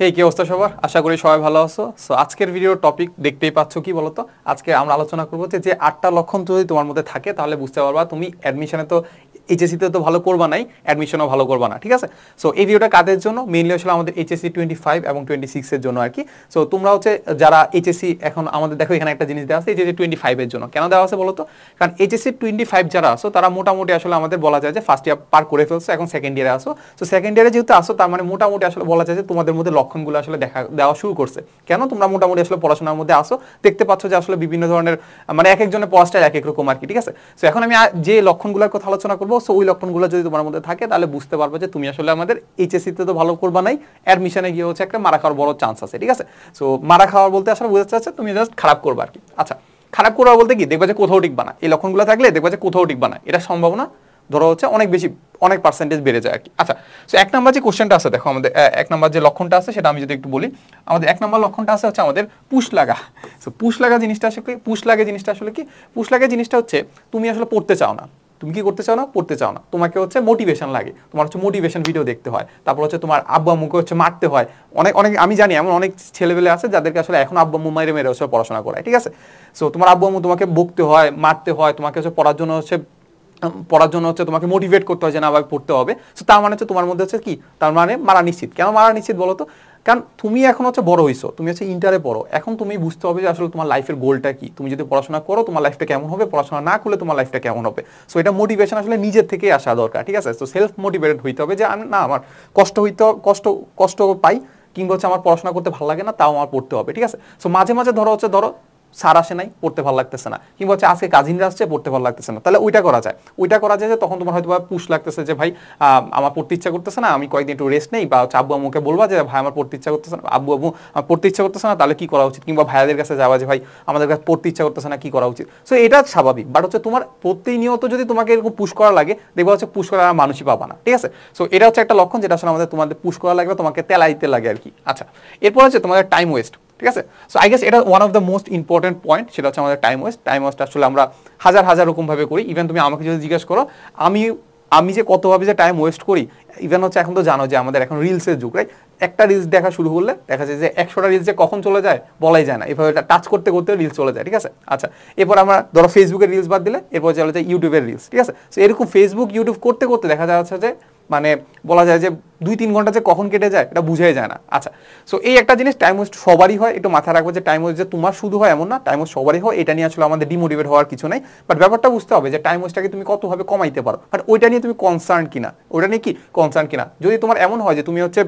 এই কি অবস্থা সবার? আশা করি সবাই ভালো আছো। সো আজকের ভিডিওর টপিক দেখতেই পাচ্ছ, কি বলতো? আজকে আমরা আলোচনা করবো যে 8টা লক্ষণ যদি তোমার মধ্যে থাকে তাহলে বুঝতে পারবা তুমি অ্যাডমিশনে তো এইচএসসিতে তো ভালো করবা নাই, অ্যাডমিশনও ভালো করবা না, ঠিক আছে? সো এই ভিডিওটা কাদের জন্য? মেইনলি আসলে আমাদের এইচএসসি 25 এবং 26 এর জন্য আর কি। সো তোমরা হচ্ছে যারা এইচএসসি এখন আমাদের দেখো এখানে একটা জিনিস দেওয়া আছে এইচএসসি 25 এর জন্য। কেন দেওয়া আছে বলো তো? কারণ এইচএসসি 25 যারা আসো তারা মোটামুটি আসলে আমাদের বলা যায় যে ফার্স্ট ইয়ার পার করে ফেলছো, এখন সেকেন্ড ইয়ারে আসো। সো সেকেন্ড ইয়ারে যেহেতু আসো তার মানে মোটামুটি আসলে বলা যায় যে তোমাদের মধ্যে লক্ষণগুলো আসলে দেওয়া শুরু করছে। কেন? তোমরা মোটামুটি আসলে পড়াশোনার মধ্যে আসো, দেখতে পাচ্ছ যে আসলে বিভিন্ন ধরনের মানে এক একজনের পড়া স্টাইল এক এক রকম আর কি, ঠিক আছে? সো এখন আমি যে লক্ষণগুলোর কথা আলোচনা করবো, সো ওই লক্ষণগুলো যদি তোমার মধ্যে থাকে তাহলে বুঝতে পারবে যে তুমি আসলে আমাদের এইচএসসিতে তো ভালো করবা নাই, অ্যাডমিশনে গিয়ে হচ্ছে একটা মারা খাওয়ার বড় চান্স আছে, ঠিক আছে? সো মারা খাওয়ার বলতে আসলে বোঝাতে চাচ্ছে তুমি জাস্ট খারাপ করবা আর কি। আচ্ছা, খারাপ করবা বলতে কি, দেখবা যে কোথাও টিকবা না। এই লক্ষণগুলো থাকলে দেখবা যে কোথাও টিকবা না, এটা সম্ভাবনা ধরো হচ্ছে অনেক বেশি, অনেক পার্সেন্টেজ বেড়ে যায় আর কি। আচ্ছা, সো এক নাম্বার যে কোশ্চেনটা আছে দেখো, আমাদের এক নাম্বার যে লক্ষণটা আছে সেটা আমি যদি একটু বলি, আমাদের এক নাম্বার লক্ষণটা আছে হচ্ছে আমাদের পুশ লাগা। সো পুশ লাগা জিনিসটা আসলে কি? পুশ লাগে জিনিসটা আসলে কি? পুশ লাগে জিনিসটা হচ্ছে তুমি আসলে পড়তে চাও না। তুমি কি করতে চাও না? পড়তে চাও না। তোমাকে হচ্ছে মোটিভেশন লাগে, তোমার হচ্ছে মোটিভেশন ভিডিও দেখতে হয়, তারপর হচ্ছে তোমার আব্বু আম্মুকে হচ্ছে মারতে হয়। অনেক অনেক আমি জানি এমন অনেক ছেলেবেলে আছে যাদেরকে আসলে এখন আব্বু আম্মু মেরে মেরে হচ্ছে পড়াশোনা করায়, ঠিক আছে? সো তোমার আব্বু আম্মু তোমাকে বকতে হয়, মারতে হয়, তোমাকে হচ্ছে পড়ার জন্য হচ্ছে তোমাকে মোটিভেট করতে হয় যে না ভাই পড়তে হবে। সো তার মানে হচ্ছে তোমার মধ্যে হচ্ছে কি, তার মানে মারা নিশ্চিত। কেন মারা নিশ্চিত বলো তো? কারণ তুমি এখন হচ্ছে বড় হইছো, তুমি হচ্ছে ইন্টারে পড়ো, এখন তুমি বুঝতে হবে যে আসলে তোমার লাইফের গোলটা কি। তুমি যদি পড়াশোনা করো তোমার লাইফটা কেমন হবে, পড়াশোনা না করলে তোমার লাইফটা কেমন হবে। সো এটা মোটিভেশন আসলে নিজের থেকেই আসা দরকার, ঠিক আছে? তো সেলফ মোটিভেটেড হইতে হবে যে না আমার কষ্ট পাই, কিংবা হচ্ছে আমার পড়াশোনা করতে ভালো লাগে না, তাও আমার পড়তে হবে, ঠিক আছে? সো মাঝে মাঝে ধরো স্যার আসে নাই, পড়তে ভালো লাগতেছে না, কিংবা হচ্ছে আজকে কাজিনরা আসছে, পড়তে ভালো লাগতেছে না, তাহলে ওইটা করা যায় যে তখন তোমার হয়তো পুশ লাগতেছে যে ভাই আমার পড়তে ইচ্ছা করতেছে না, আমি কয়েকদিন একটু রেস্ট নেই, বা হচ্ছে আব্বু আম্মুকে বলবা যে ভাই আমার পড়তে ইচ্ছা করতেছে না, আব্বু আমার পড়তে ইচ্ছা করতেছে না, তাহলে কি করা উচিত? কিংবা ভাইয়াদের কাছে যাওয়া যে ভাই আমাদের কাছে পড়তে ইচ্ছা করতেছে না, কি করা উচিত? সো এটা স্বাভাবিক, বাট হচ্ছে তোমার প্রতিনিয়ত যদি তোমাকে এরকম পুশ করা লাগে, দেখবা হচ্ছে পুশ করার মানুষই পাবা না, ঠিক আছে? সো এটা হচ্ছে একটা লক্ষণ যেটা আসলে তোমাদের পুশ করা লাগবে, তোমাকে তেলাইতে লাগে আর কি। আচ্ছা, এরপর হচ্ছে তোমাদের টাইম ওয়েস্ট, ঠিক আছে? সো আই গেস এটা one of the most important point, সেটা হচ্ছে আমাদের টাইম ওয়েস্ট আসলে আমরা হাজার রকমভাবে করি। ইভেন তুমি আমাকে যদি জিজ্ঞেস করো আমি যে কতভাবে যে টাইম ওয়েস্ট করি, ইভেন হচ্ছে এখন তো জানো যে আমাদের এখন রিলসের যুগ, রাইট? একটা রিলস দেখা শুরু করলে দেখা যায় যে 100টা রিলস যে কখন চলে যায় বলাই যায় না, এভাবে টাচ করতে করতে রিলস চলে যায়, ঠিক আছে? আচ্ছা, এরপর আমরা ধরো ফেসবুকের রিলস বাদ দিলে এরপর চলে যায় ইউটিউবের রিলস, ঠিক আছে? সো এরকম ফেসবুক ইউটিউব করতে করতে দেখা যাচ্ছে যে মানে বলা যায় যে 2-3 ঘন্টা যে কখন কেটে যায় এটা বুঝাই যায় না। আচ্ছা, সো এই একটা জিনিস টাইম ওয়েস্ট সবারই হয়, একটু মাথায় রাখবো যে টাইম ওয়েস্ট যে তোমার শুধু হয় এমন না, টাইম ওয়েস্ট সবারই হয়। এটা নিয়ে আসলে আমাদের ডিমোটিভেট হওয়ার কিছু নাই, বাট ব্যাপারটা বুঝতে হবে যে টাইম ওয়েস্টটাকে তুমি কতভাবে কমাইতে পারো, বাট ওইটা নিয়ে তুমি কনসার্ন কিনা, ওইটা নিয়ে কি কনসার্ন কিনা। যদি তোমার এমন হয় যে তুমি হচ্ছে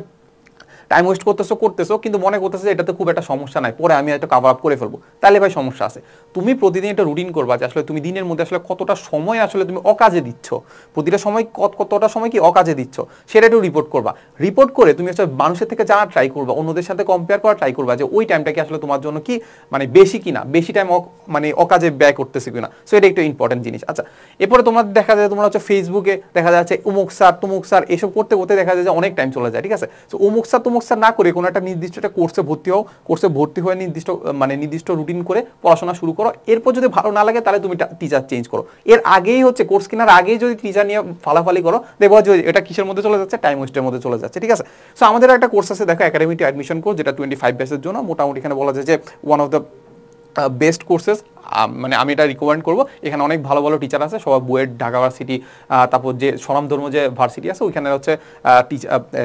টাইম ওয়েস্ট করতেছো কিন্তু মনে করতেছো যে এটাতে খুব একটা সমস্যা নাই, পরে আমি একটা কভার আপ করে ফেলবো, তাহলে ভাই সমস্যা আছে। তুমি প্রতিদিন একটা রুটিন করবা যে আসলে তুমি দিনের মধ্যে আসলে কতটা সময় আসলে তুমি অকাজে দিচ্ছ, প্রতিটা সময় কতটা সময় কি অকাজে দিচ্ছ সেটা একটু রিপোর্ট করবা। রিপোর্ট করে তুমি হচ্ছে মানুষের থেকে জানা ট্রাই করবা, অন্যদের সাথে কম্পেয়ার করা ট্রাই করবা যে ওই টাইমটা কি আসলে তোমার জন্য কি মানে বেশি কিনা, বেশি টাইম মানে অকাজে ব্যয় করতেছে কিনা। সো এটা একটা ইম্পর্টেন্ট জিনিস। আচ্ছা, এরপরে তোমার দেখা যায় তোমরা হচ্ছে ফেসবুকে দেখা যাচ্ছে অমুক স্যার তমুক স্যার এসব করতে করতে দেখা যায় যে অনেক টাইম চলে যায়, ঠিক আছে? সো অমুক স্যার তমুক স্যার না করে কোনো একটা নির্দিষ্ট একটা কোর্সে ভর্তি হয়ে নির্দিষ্ট রুটিন করে পড়াশোনা শুরু করো। এরপর যদি ভালো না লাগে তাহলে তুমি টিচার চেঞ্জ করো। এর আগেই হচ্ছে কোর্স কেনার আগেই যদি টিচার নিয়ে ফালাফালি করো, দেখবো যে এটা কিসের মধ্যে চলে যাচ্ছে, টাইম ওয়েস্টের মধ্যে চলে যাচ্ছে, ঠিক আছে? সো আমাদের একটা কোর্স আছে দেখো, একাডেমিতে অ্যাডমিশন কোর্স, যেটা 25 ব্যাচের জন্য মোটামুটি এখানে বলা যায় যে one of the best courses. মানে আমি এটা রিকমেন্ড করবো। এখানে অনেক ভালো ভালো টিচার আছে, সবাই বুয়েট, ঢাকা ভার্সিটি, তারপর যে স্বনামধর্ম যে ভার্সিটি আছে ওইখানে হচ্ছে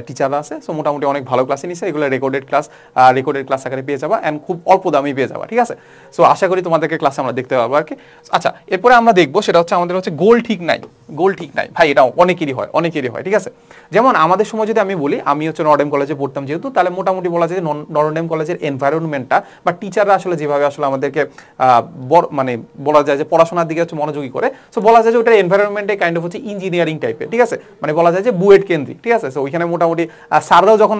টিচাররা আছে। সো মোটামুটি অনেক ভালো ক্লাসে নিচ্ছে, এগুলো রেকর্ডেড ক্লাস আকারে পেয়ে যাবা, অ্যান্ড খুব অল্প দামেই পেয়ে যাবা, ঠিক আছে? সো আশা করি তোমাদেরকে ক্লাসে আমরা দেখতে পাবো আর কি। আচ্ছা, এরপরে আমরা দেখবো সেটা হচ্ছে আমাদের হচ্ছে গোল ঠিক নাই ভাই, এটা অনেকেরই হয়, ঠিক আছে? যেমন আমাদের সময় যদি আমি বলি, আমি হচ্ছে নর্ডেম কলেজে পড়তাম যেহেতু, তাহলে মোটামুটি বলা যায় যে নর্ডেম কলেজের এনভায়রনমেন্টটা বা টিচাররা আসলে যেভাবে আসলে আমাদেরকে মানে বলা যায় যে পড়াশোনার দিকে হচ্ছে মনোযোগী করে। সো বলা যায় যে ওটা এনভায়রনমেন্টে কাইন্ড অফ হচ্ছে ইঞ্জিনিয়ারিং টাইপের, ঠিক আছে? মানে বলা যায় যে বুয়েট কেন্দ্রিক, ঠিক আছে? সো ওইখানে মোটামুটি স্যাররাও যখন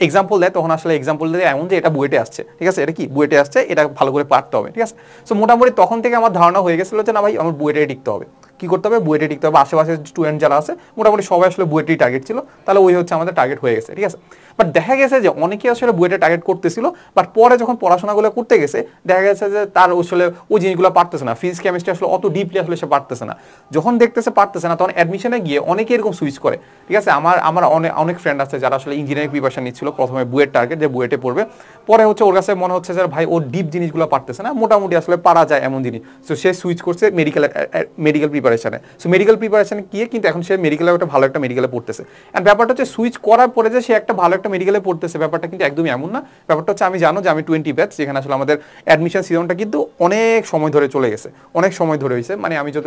এক্সাম্পল দেয় তখন আসলে এক্সাম্পল দেয় এমন যে এটা বুয়েটে আসছে, ঠিক আছে? এটা কি বুয়েটে আসছে, এটা ভালো করে পারতে হবে, ঠিক আছে? সো মোটামুটি তখন থেকে আমার ধারণা হয়ে গেছিল যে না ভাই আমার বুয়েটে টিকতে হবে। কি করতে হবে, বুয়েটে টিকতে হবে। আশেপাশে স্টুডেন্ট যারা আছে মোটামুটি সবাই আসলে বুয়েটেই টার্গেট ছিল, তাহলে ওই হচ্ছে আমাদের টার্গেট হয়ে গেছে, ঠিক আছে। বাট দেখা গেছে যে অনেকে আসলে বুয়েটে টার্গেট করতেছিল, বাট পরে যখন পড়াশোনাগুলো করতে গেছে দেখা গেছে যে তার আসলে ওই জিনিসগুলো পারতেছে না, ফিজিক্স কেমিস্ট্রি আসলে অত ডিপলি আসলে সে পারতেছে না। যখন দেখতেছে পারতেছে না, তখন অ্যাডমিশনে গিয়ে অনেকে এরকম সুইচ করে, ঠিক আছে। আমার অনেক ফ্রেন্ড আছে যারা আসলে ইঞ্জিনিয়ারিং প্রিপারেশন নিচ্ছিল, প্রথমে বুয়েট টার্গেট যে বুয়েটে পড়বে, পরে হচ্ছে ওর কাছে মনে হচ্ছে যে ভাই ও ডিপ জিনিসগুলো পারতেছে না, মোটামুটি আসলে পারা যায় এমন জিনিস, তো সে সুইচ করছে মেডিকেল প্রিপারেশনে। সো মেডিকেল প্রিপারেশনে গিয়ে কিন্তু এখন সে মেডিকেলে একটা ভালো একটা মেডিকেলে পড়তেছে। অ্যান্ড ব্যাপারটা হচ্ছে সুইচ করার পরে যে সে একটা ভালো একটা মেডিকেলে পড়তেছে, ব্যাপারটা কিন্তু একদমই এমন না। ব্যাপারটা হচ্ছে আমি জানো যে আমি 20 ব্যাচ, যেখানে আসলে আমাদের অ্যাডমিশন সিজনটা কিন্তু অনেক সময় ধরে চলে গেছে, অনেক সময় ধরে হয়েছে, মানে আমি যত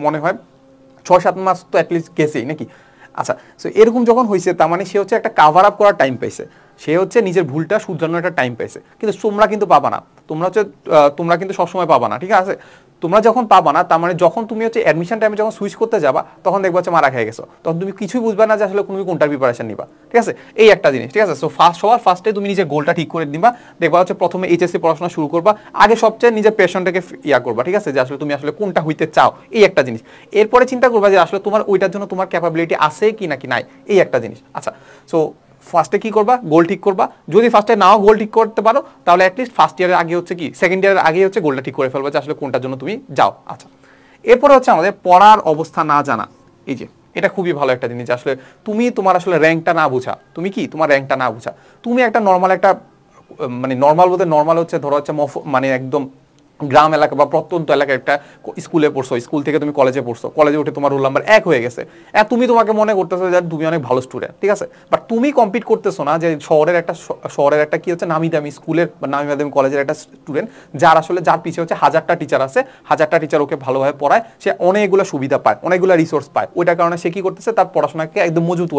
মনে হয় 6-7 মাস তো অ্যাটলিস্ট গেছেই নাকি। আচ্ছা, সো এরকম যখন হয়েছে তার মানে সে হচ্ছে একটা কাভার আপ করার টাইম পাইছে, সে হচ্ছে নিজের ভুলটা শুধরানোর একটা টাইম পাইছে। কিন্তু তোমরা কিন্তু পাবা না, তোমরা কিন্তু সবসময় পাবা না, ঠিক আছে। তোমরা যখন পাবা না, তার মানে যখন তুমি হচ্ছে অ্যাডমিশন টাইমে যখন সুইচ করতে যাবা, তখন দেখবা হচ্ছে মারা খেয়ে গেছো, তখন তুমি কিছুই বুঝবা না যে আসলে তুমি কোনটার প্রিপারেশন নিবা, ঠিক আছে। এই একটা জিনিস, ঠিক আছে। সো সবার ফার্স্টে তুমি নিজের গোলটা ঠিক করে নিবা, দেখবা হচ্ছে প্রথমে এইচএসসি পড়াশোনা শুরু করবা, আগে সবচেয়ে নিজের প্যাশনটাকে করবা, ঠিক আছে, যে আসলে তুমি আসলে কোনটা হইতে চাও, এই একটা জিনিস। এরপরে চিন্তা করবা যে আসলে তোমার ওইটার জন্য তোমার ক্যাপাবিলিটি আছে কি নাকি নাই, এই একটা জিনিস। আচ্ছা, সো ফার্স্টে কি করবা, গোল ঠিক করবা। যদি ফার্স্টে নাও গোল ঠিক করতে পারো, তাহলে অ্যাটলিস্ট ফার্স্ট ইয়ারের আগে হচ্ছে কি সেকেন্ড ইয়ারের আগে হচ্ছে গোলটা ঠিক করে ফেলবা যে আসলে কোনটার জন্য তুমি যাও। আচ্ছা, এরপরে হচ্ছে আমাদের পড়ার অবস্থা না জানা। এই যে এটা খুবই ভালো একটা জিনিস, আসলে তুমি তোমার আসলে র্যাঙ্কটা না বুঝা, তুমি কি তোমার র্যাঙ্কটা না বুঝা, তুমি একটা নর্মাল একটা মানে নর্মাল বলতে নর্মাল হচ্ছে ধরো হচ্ছে মানে একদম গ্রাম এলাকা বা প্রত্যন্ত এলাকায় একটা স্কুলে পড়ছো, স্কুল থেকে তুমি কলেজে পড়ছো, কলেজে উঠে তোমার রোল নাম্বার 1 হয়ে গেছে, তুমি তোমাকে মনে করতেছো যে তুমি অনেক ভালো স্টুডেন্ট, ঠিক আছে। বাট তুমি কম্পিট করতেছো না যে শহরের একটা কি হচ্ছে নামি দামি স্কুলের বা নামি দামি কলেজের একটা স্টুডেন্ট, যার পিছিয়ে হচ্ছে 1000টা টিচার আছে, 1000টা টিচার ওকে ভালোভাবে পড়ায়, সে অনেকগুলো সুবিধা পায়, অনেকগুলো রিসোর্স পায়, ওইটার কারণে সে কি করতেছে, তার পড়াশোনাকে একদম মজুত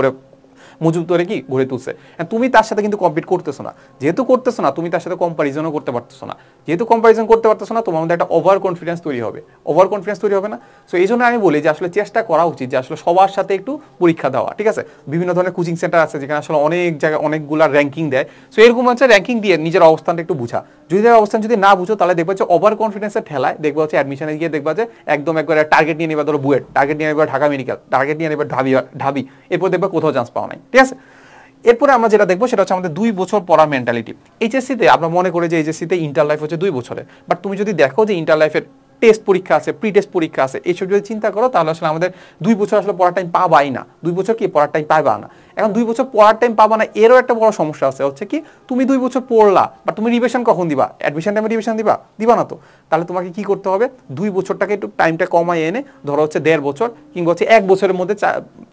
করে কি গড়ে তুলছে। তুমি তার সাথে কিন্তু কম্পিট করতেছো না, যেহেতু করতেছো না তুমি তার সাথে কম্পারিজনও করতে পারতেছো না, যেহেতু কম্পারিজন করতে পারতেছো না, তোমার মধ্যে একটা ওভার কনফিডেন্স তৈরি হবে না। সো এই জন্য আমি বলি যে আসলে চেষ্টা করা উচিত যে আসলে সবার সাথে একটু পরীক্ষা দেওয়া, ঠিক আছে। বিভিন্ন ধরনের কোচিং সেন্টার আছে যেখানে আসলে অনেক জায়গায় অনেকগুলা র্যাঙ্কিং দেয়, সো এরকম হচ্ছে র্যাঙ্কিং দিয়ে নিজের অবস্থানটা একটু বুঝা। যদি অবস্থান যদি না বুঝো, তাহলে দেখবা হচ্ছে ওভার কনফিডেন্সের ঠেলায় দেখবা হচ্ছে অ্যাডমিশনে গিয়ে দেখবা যে একদম একবারে টার্গেট নিয়ে নেবা, ধরো বুয়েট টার্গেট নিয়ে নেবা, ঢাকা মেডিকেল টার্গেট নিয়ে নেবা, ঢাবি, এরপর দেখবা কোথাও চান্স পাওয়া নাই, ঠিক আছে। এরপরে আমরা যেটা দেখবো সেটা হচ্ছে আমাদের 2 বছর পড়ার মেন্টালিটি। এইচএসসিতে আমরা মনে করি যে এইচএসসিতে ইন্টার লাইফ হচ্ছে 2 বছরের, বাট তুমি যদি দেখো যে ইন্টার লাইফের টেস্ট পরীক্ষা আছে, প্রি টেস্ট পরীক্ষা আছে, এইসব যদি চিন্তা করো, তাহলে আসলে আমাদের 2 বছর আসলে পড়ার টাইম পাবাই না, 2 বছর কি পড়ার টাইম পাবা না। এখন 2 বছর পড়ার টাইম পাবা না, এরও একটা বড় সমস্যা আছে, হচ্ছে কি তুমি 2 বছর পড়লা, বা তুমি রিভিশন কখন দিবা, অ্যাডমিশন টাইমে রিভিশন দিবা না তো। তাহলে তোমাকে কি করতে হবে, 2 বছরটাকে একটু টাইমটা কমায় এনে ধরো হচ্ছে 1.5 বছর কিংবা হচ্ছে 1 বছরের মধ্যে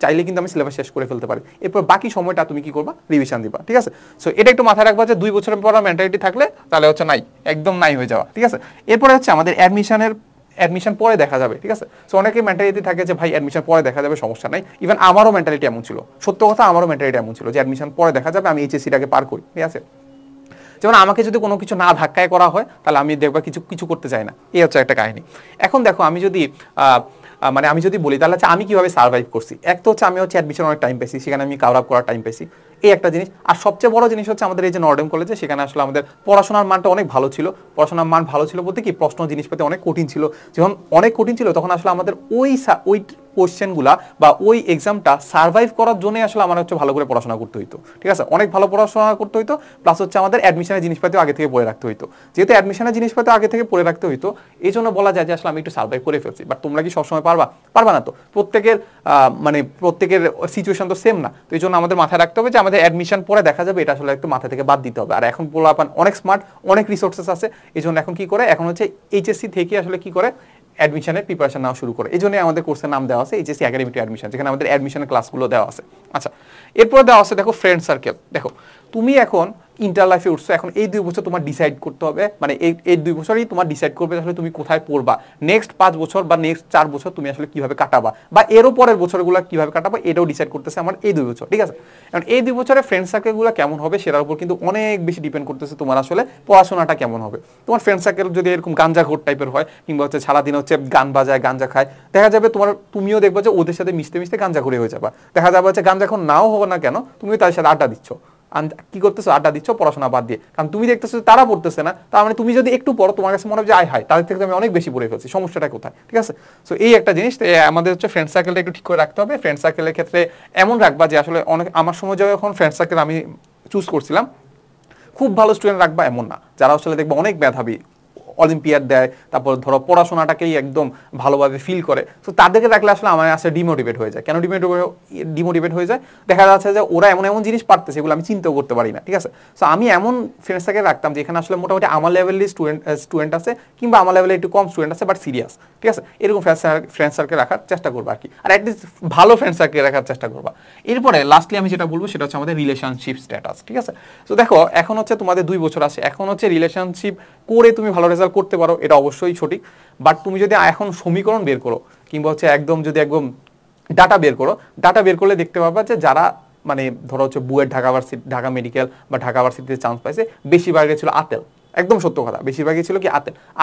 চাইলে কিন্তু আমি সিলেবাস শেষ করে ফেলতে পারি, এরপর বাকি সময়টা তুমি কি করবা, রিভিশন দিবা, ঠিক আছে। সো এটা একটু মাথায় রাখবা যে 2 বছরের পড়ার মেন্টালিটি থাকলে তাহলে হচ্ছে একদম নাই হয়ে যাওয়া, ঠিক আছে। এরপরে হচ্ছে আমাদের অ্যাডমিশন পরে দেখা যাবে, ঠিক আছে। সো অনেকের মেন্টালিটি থাকে যে ভাই অ্যাডমিশন পরে দেখা যাবে, সমস্যা নাই। ইভেন আমারও মেন্টালিটি এমন ছিল, সত্য কথা, আমারও মেন্টালিটি এমন ছিল যে অ্যাডমিশন পরে দেখা যাবে, আমি এইচএসসিটাকে পার করি, ঠিক আছে। যেমন আমাকে যদি কোনো কিছু না ধাক্কায় করা হয়, তাহলে আমি দেখবা কিছু করতে চাই না, এই হচ্ছে একটা কাহিনী। এখন দেখো আমি যদি বলি, তাহলে হচ্ছে আমি কিভাবে সার্ভাইভ করছি। এক তো হচ্ছে আমি হচ্ছে অ্যাডমিশন অনেক টাইম পাইছি, সেখানে আমি কাভার আপ করার টাইম পাইছি, এই একটা জিনিস। আর সবচেয়ে বড় জিনিস হচ্ছে আমাদের এই যে নর্ডেম কলেজে, সেখানে আসলে আমাদের পড়াশোনার মানটা অনেক ভালো ছিল। পড়াশোনার মান ভালো ছিল বলতে কি, প্রশ্ন জিনিসপাতি অনেক কঠিন ছিল। যখন অনেক কঠিন ছিল, তখন আসলে আমাদের ওই কোশ্চেনগুলা বা ওই এক্সামটা সার্ভাইভ করার জন্য আসলে আমার হচ্ছে ভালো করে পড়াশোনা করতে হইতো, ঠিক আছে, অনেক ভালো পড়াশোনা করতে হইতো। প্লাস হচ্ছে আমাদের অ্যাডমিশনের জিনিসপাতিও আগে থেকে পড়ে রাখতে হইতো। যেহেতু অ্যাডমিশনের জিনিসপাতিও আগে থেকে পড়ে রাখতে হইতো, এই জন্য বলা যায় যে আসলে আমি একটু সার্ভাইভ করে ফেলছি। বাট তোমরা কি সবসময় পারবা না তো, প্রত্যেকের সিচুয়েশন তো সেম না। তো এই জন্য আমাদের মাথায় রাখতে হবে যে আমাদের অ্যাডমিশন পরে দেখা যাবে, এটা আসলে একটু মাথা থেকে বাদ দিতে হবে। আর এখন পোলাপান অনেক স্মার্ট, অনেক রিসোর্সেস আছে, এই জন্য এখন কি করে, এখন হচ্ছে এইচএসসি থেকে আসলে কি করে অ্যাডমিশনের প্রিপারেশন নেওয়া শুরু করে। এই জন্য আমাদের কোর্সের নাম দেওয়া আছে এইচএসসি একাডেমি টু অ্যাডমিশন, যেখানে আমাদের অ্যাডমিশনের ক্লাসগুলো দেওয়া আছে। আচ্ছা, এরপরে দেওয়া আছে দেখো ফ্রেন্ড সার্কেল। দেখো তুমি এখন ইন্টার লাইফে উঠছো, এখন এই 2 বছর তোমার ডিসাইড করতে হবে, মানে এই 2 বছরই তোমার ডিসাইড করবে আসলে তুমি কোথায় পড়বা, নেক্সট 5 বছর বা নেক্সট 4 বছর তুমি আসলে কিভাবে কাটাবা, বা এরও পরের বছরগুলো কিভাবে কাটাবা, এটাও ডিসাইড করতেছে আমার এই 2 বছর, ঠিক আছে। এখন এই 2 বছরের ফ্রেন্ড সার্কেলগুলো কেমন হবে সেটার উপর কিন্তু অনেক বেশি ডিপেন্ড করতেছে তোমার আসলে পড়াশোনাটা কেমন হবে। তোমার ফ্রেন্ড সার্কেল যদি এরকম গাঞ্জাখোর টাইপের হয়, কিংবা হচ্ছে সারাদিন হচ্ছে গান বাজায়, গাঞ্জা খায়, দেখা যাবে তুমিও দেখবা যে ওদের সাথে মিশতে গাঞ্জাখোরি হয়ে যাবা। দেখা যাবে হচ্ছে গাঞ্জাখোর নাও হবে না কেন, তুমিও তাদের সাথে আড্ডা দিচ্ছ, কি করতেছো, আড্ডা দিচ্ছ পড়াশোনা বাদ দিয়ে। কারণ তুমি দেখতেছো তারা পড়তেছে না, তার মানে তুমি যদি একটু পড়ো তোমার কাছে মনে হবে যে আয় হায় তাদের থেকে আমি অনেক বেশি পড়ে ফেলছি, সমস্যাটা কোথায়? ঠিক আছে, সো এই একটা জিনিস আমাদের হচ্ছে ফ্রেন্ড সার্কেলটা একটু ঠিক করে রাখতে হবে। ফ্রেন্ড সার্কেলের ক্ষেত্রে এমন রাখবা যে আসলে অনেক, আমার সময় যখন ফ্রেন্ড সার্কেল আমি চুজ করছিলাম, খুব ভালো স্টুডেন্ট রাখবা এমন না, যারা আসলে দেখবা অনেক মেধাবী, অলিম্পিয়াড দেয়, তারপর ধরো পড়াশোনাটাকেই একদম ভালোভাবে ফিল করে, তো তাদেরকে রাখলে আসলে আমার আসলে ডিমোটিভেট হয়ে যায়। কেন ডিমোটিভেট হয়ে যায়? দেখা যাচ্ছে যে ওরা এমন এমন জিনিস পারতেছে এগুলো আমি চিন্তাও করতে পারি না। ঠিক আছে, সো আমি এমন ফ্রেন্ডসটাকে রাখতাম যেখানে আসলে মোটামুটি আমার লেভেলের স্টুডেন্ট আছে, কিংবা আমার লেভেলে একটু কম স্টুডেন্ট আছে বাট সিরিয়াস। ঠিক আছে, এরকম ফ্রেন্ড সার্কেল রাখার চেষ্টা করবো আর কি, আর অ্যাটলিস্ট ভালো ফ্রেন্ড সার্কেল রাখার চেষ্টা করবা। এরপরে লাস্টলি আমি যেটা বলবো সেটা হচ্ছে আমাদের রিলেশনশিপ স্ট্যাটাস। ঠিক আছে, তো দেখো এখন হচ্ছে তোমাদের 2 বছর আছে, এখন হচ্ছে রিলেশনশিপ করে তুমি ভালো রেজাল্ট করতে পারো, এটা অবশ্যই সঠিক। বাট তুমি যদি এখন সমীকরণ বের করো, কিংবা হচ্ছে একদম ডাটা বের করো, ডাটা বের করলে দেখতে পাবা যে যারা মানে ধরো হচ্ছে বুয়েট, ঢাকা মেডিকেল বা ঢাকা ভার্সিটিতে চান্স পাইছে, বেশিরভাগই ছিল আতেল। একদম সত্য কথা, বেশিরভাগই ছিল কি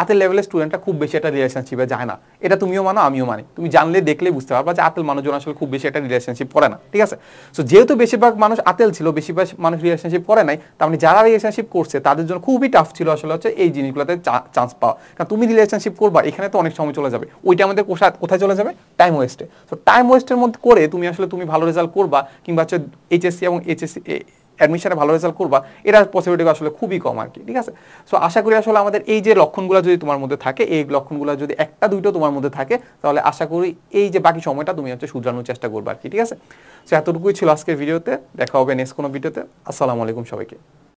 আতেল লেভেলের স্টুডেন্টরা খুব বেশি একটা রিলেশনশিপে যায় না। এটা তুমিও মানো আমিও মানি, তুমি জানলে দেখলে বুঝতে পারবা যে আতেল মানুষজন আসলে খুব বেশি একটা রিলেশনশিপ করে না। ঠিক আছে, সো যেহেতু বেশিরভাগ মানুষ আতেল ছিল, বেশিরভাগ মানুষ রিলেশনশিপ করে নাই, তার মানে যারা রিলেশনশিপ করছে তাদের জন্য খুবই টাফ ছিল আসলে হচ্ছে এই জিনিসগুলোতে চান্স পাওয়া। কারণ তুমি রিলেশনশিপ করবা, এখানে তো অনেক সময় চলে যাবে, ওইটা আমাদের কোথায় চলে যাবে? টাইম ওয়েস্টে। সো টাইম ওয়েস্টের মধ্যে করে তুমি ভালো রেজাল্ট করবা, কিংবা হচ্ছে এইচএসসি এবং অ্যাডমিশনে ভালো রেজাল্ট করবা, এটার পসিবিলিটি আসলে খুবই কম আর কি। ঠিক আছে, সো আশা করি আসলে আমাদের এই যে লক্ষণগুলো যদি তোমার মধ্যে থাকে, এই লক্ষণগুলো যদি একটা দুইটো তোমার মধ্যে থাকে, তাহলে আশা করি এই যে বাকি সময়টা তুমি হচ্ছে শুধরানোর চেষ্টা করবে আর কি। ঠিক আছে, সো এতটুকুই ছিল আজকের ভিডিওতে, দেখা হবে নেক্সট কোনো ভিডিওতে। আসসালামু আলাইকুম সবাইকে।